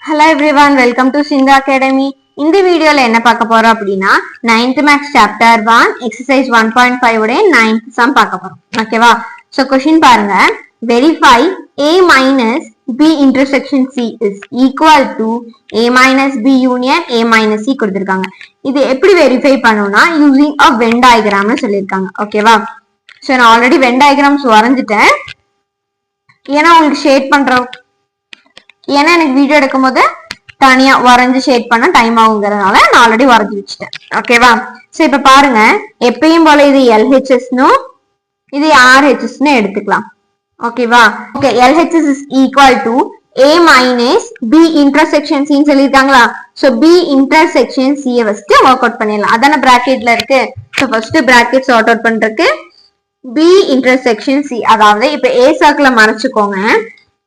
Hello everyone, welcome to Sindhu Academy. இந்த வீடியோல என்ன பார்க்க போறோம் அப்படின்னா 9th Maths Chapter 1 Exercise 1.5 உடைய 9th sum பார்க்க போறோம். ஓகேவா? So question பாருங்க. Verify A minus B intersection C is equal to A minus B union A minus C கொடுத்திருக்காங்க. இது எப்படி வெரிஃபை பண்ணனும்னா using a Venn diagram னு சொல்லிருக்காங்க. ஓகேவா? So நான் ஆல்ரெடி Venn diagrams வரைஞ்சிட்டேன். ஏன்னா உங்களுக்கு ஷேட் பண்றோம் ஏன்னா எனக்கு வீடியோ எடுக்கும் போது தனியா வரைஞ்சு ஷேட் பண்ண டைம் ஆகுங்கிறதுனால நான் ஆல்ரெடி வரைஞ்சி வச்சுட்டேன். ஓகேவா? சோ இப்ப பாருங்க, எப்பயும் போல இது LHSனும் இது RHSனு எடுத்துக்கலாம். ஓகேவா? Okay, LHS is equal to A minus B intersection C ன்னு சொல்லிருக்காங்களா? So B intersection C first work out பண்ணிடலாம். அதான பிராக்கெட்ல இருக்கு. So first bracket sort out பண்றதுக்கு B intersection C, அதாவது இப்ப A சர்க்கிளை மறைச்சுக்கோங்க.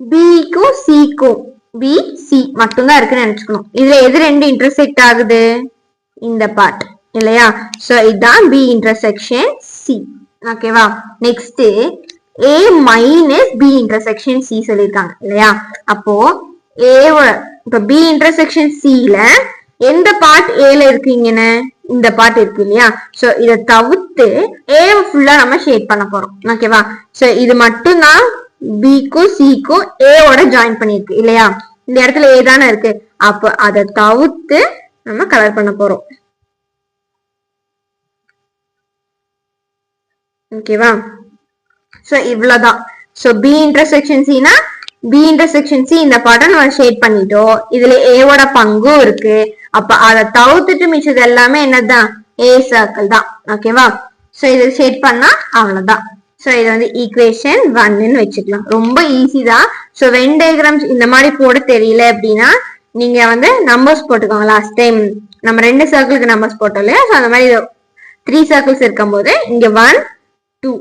B க்கும் C க்கும் B C மட்டும்தான் இருக்குன்னு நினைச்சுக்கணும். இதுல எது ரெண்டு இன்டர்செக்ட் ஆகுது? இந்த பார்ட் இல்லையா? சோ இதுதான் B intersection C. ஓகேவா? Next A minus B intersection C சொல்லிருக்காங்க இல்லையா? அப்போ A இப்ப B intersection C ல எந்த பார்ட் A ல இருக்கீங்கன்னு இந்த பார்ட் இருக்கு இல்லையா? சோ இத தவிர்த்து A ஃபுல்லா நம்ம ஷேட் பண்ண போறோம். ஓகேவா? சோ இது மட்டும் தான் B க்கும் C க்கும் A ஓட ஜாயின் பண்ணிருக்கு இல்லையா? இந்த இடத்துல A தானே இருக்கு. அப்ப அதை தவிர்த்து நம்ம கலர் பண்ண போறோம். ஓகேவா? சோ இவ்வளவுதான். சோ B intersection C னா B intersection C இந்த பார்ட்டை நம்ம ஷேட் பண்ணிட்டோம். இதுல A ஓட பங்கும் இருக்கு. அப்ப அதை தவிர்த்துட்டு மிச்சது எல்லாமே என்னதான்? A சர்க்கிள் தான். ஓகேவா? சோ இதை ஷேட் பண்ணா அவ்வளவுதான். சோ இது வந்து ஈக்குவேஷன் 1ன்னு வச்சுக்கலாம். ரொம்ப ஈஸி தான். சோ வென் டயக்ராம்ஸ் இந்த மாதிரி போட தெரியல அப்படின்னா நீங்க வந்து நம்பர்ஸ் போட்டுக்கோங்க. லாஸ்ட் டைம் நம்ம 2 சர்க்கிளுக்கு நம்பர்ஸ் போட்டோம் இல்லையா? சோ அந்த மாதிரி 3 சர்க்கிள்ஸ் இருக்கும் போது இங்க 1 2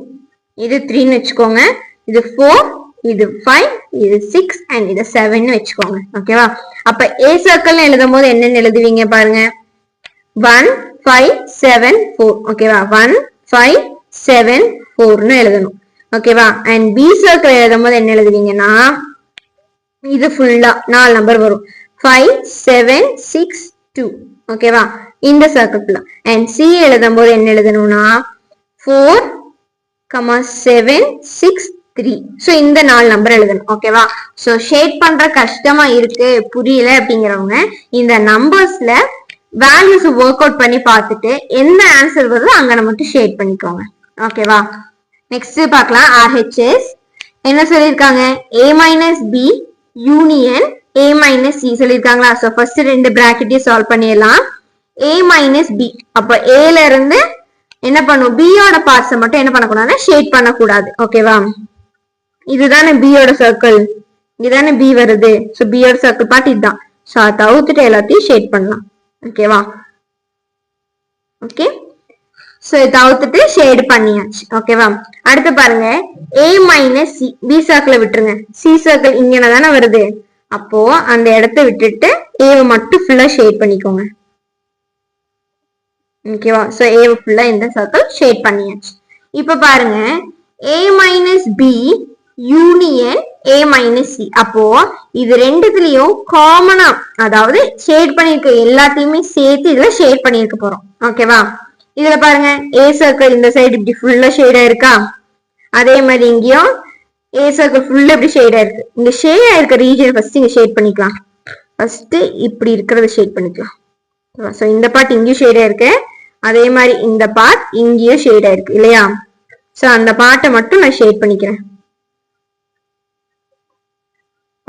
இது 3ன்னு வச்சுக்கோங்க, இது 4 இது 5 இது 6 அண்ட் இது 7ன்னு வச்சுக்கோங்க. ஓகேவா? அப்ப A சர்க்கிள்னு எழுதும் போது என்னன்னு எழுதுவீங்க பாருங்க. 1 5 7 4. ஓகேவா? 1 5 7 4ன்னு எழுதணும். ஓகேவா? அண்ட் B சர்க்கிள் எழுதும் போது என்ன எழுதுவீங்கன்னா இது ஃபுல்லா 4 நம்பர் வரும். 5 7 6 2. ஓகேவா? இந்த சர்க்கிள் ஃபுல்லா. அண்ட் C எழுதும் போது என்ன எழுதணும்னா 4 7 6 3. சோ இந்த 4 நம்பர் எழுதணும். ஓகேவா? சோ ஷேட் பண்ற கஷ்டமா இருக்கு, புரியல அப்படிங்கிறவங்க இந்த நம்பர்ஸ்ல வேல்யூஸ் ஒர்க் அவுட் பண்ணி பார்த்துட்டு என்ன ஆன்சர் வருதோ அங்க மட்டும் ஷேட் பண்ணிக்கோங்க. ஓகேவா? நெக்ஸ்ட் பார்க்கலாம். RHS என்ன சொல்லிருக்காங்க? A minus B union A minus C சொல்லிருக்காங்களா? சோ ஃபர்ஸ்ட் ரெண்டு பிராக்கெட்டையும் சால்வ் பண்ணிடலாம். A minus B, அப்ப A ல இருந்து என்ன பண்ணும்? B யோட பார்ட்ஸ் மட்டும் என்ன பண்ணக்கூடாதுன்னா ஷேட் பண்ணக்கூடாது. ஓகேவா? இதுதானே B யோட சர்க்கிள், இதுதானே B வருது. சோ B யோட சர்க்கிள் பார்ட் இதுதான். சோ அதை தவிர்த்துட்டு எல்லாத்தையும் ஷேட் பண்ணலாம். ஓகேவா? ஓகே, சோ இதை தவிர்த்துட்டு ஷேட் பண்ணியாச்சு. ஓகேவா? அடுத்து பாருங்க, A minus C. B சர்க்கிளை விட்டுருங்க, C சர்க்கிள் இங்க தானே வருது. அப்போ அந்த இடத்த விட்டுட்டு A மட்டும் ஃபுல்லா ஷேட் பண்ணிக்கோங்க. ஓகேவா? சோ A ஃபுல்லா இந்த சர்க்கிள் ஷேட் பண்ணியாச்சு. இப்ப பாருங்க, A minus B union A minus C. அப்போ இது ரெண்டுத்துலயும் காமனா, அதாவது ஷேட் பண்ணிருக்க எல்லாத்தையுமே சேர்த்து இதுல ஷேட் பண்ணிருக்க போறோம். ஓகேவா? இதுல பாருங்க, A சர்க்கிள் இந்த சைடு இப்படி ஃபுல்லா ஷேட் ஆயிருக்கா? அதே மாதிரி இங்கேயும் A சர்க்கிள் ஃபுல்லா இப்படி ஷேட் ஆயிருக்கு. இங்க ஷேட் ஆயிருக்க ரீஜன் ஃபர்ஸ்ட் இங்க ஷேட் பண்ணிக்கலாம். ஃபர்ஸ்ட் இப்படி இருக்கிறத ஷேட் பண்ணிக்கலாம். சோ இந்த பார்ட் இங்கேயும் ஷேட் ஆயிருக்கு, அதே மாதிரி இந்த பார்ட் இங்கேயும் ஷேட் ஆயிருக்கு இல்லையா? சோ அந்த பார்ட்டை மட்டும் நான் ஷேட் பண்ணிக்கிறேன்.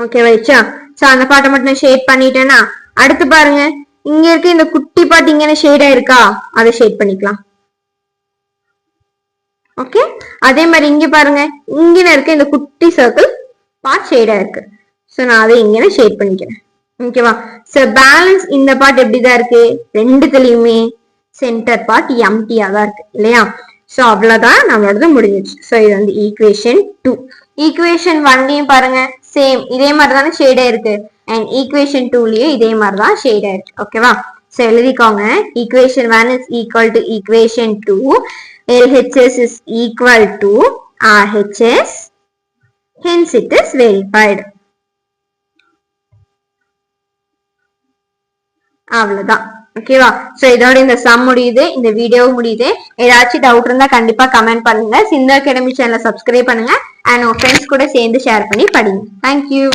ஓகேவா? சோ அந்த பார்ட்டை மட்டும் நான் ஷேட் பண்ணிட்டேன்னா அடுத்து பாருங்க, இங்க இருக்க இந்த குட்டி பார்ட் இங்க ஷேட் ஆயிருக்கா? அதை ஷேட் பண்ணிக்கலாம். ஓகே, அதே மாதிரி இங்க பாருங்க, இங்க இருக்க இந்த குட்டி சர்க்கிள் பார்ட் ஷேட் ஆயிருக்கு. சோ நான் அதை இங்க ஷேட் பண்ணிக்கிறேன். ஓகேவா? சோ பேலன்ஸ் இந்த பார்ட் எப்படிதான் இருக்கு? ரெண்டுத்துலயுமே சென்டர் பார்ட் எம்டியா தான் இருக்கு இல்லையா? சோ அவ்வளவுதான், நம்மளோடது முடிஞ்சிச்சு. சோ இது வந்து ஈக்குவேஷன் 2. ஈக்குவேஷன் 1லயும் பாருங்க சேம் இதே மாதிரி தானே ஷேட் ஆயிருக்கு. அண்ட் ஈக்குவேஷன் 2லயும் இதே மாதிரி தான் ஷேட் ஆயிருக்கு. ஓகேவா? சோ எழுதிக்கோங்க, equation 1 is equal to equation 2. LHS is equal to RHS. Hence it is verified. அவ்வளவுதான். ஓகேவா? சோ இதோட இந்த சம் முடியுது, இந்த வீடியோ முடியுது. ஏதாச்சும் டவுட் இருந்தா கண்டிப்பா கமெண்ட் பண்ணுங்க. சிந்து அகாடமி சேனலை சப்ஸ்கிரைப் பண்ணுங்க அண்ட் உங்க ஃப்ரெண்ட்ஸ் கூட சேர்ந்து ஷேர் பண்ணி படிங்க. தேங்க்யூ.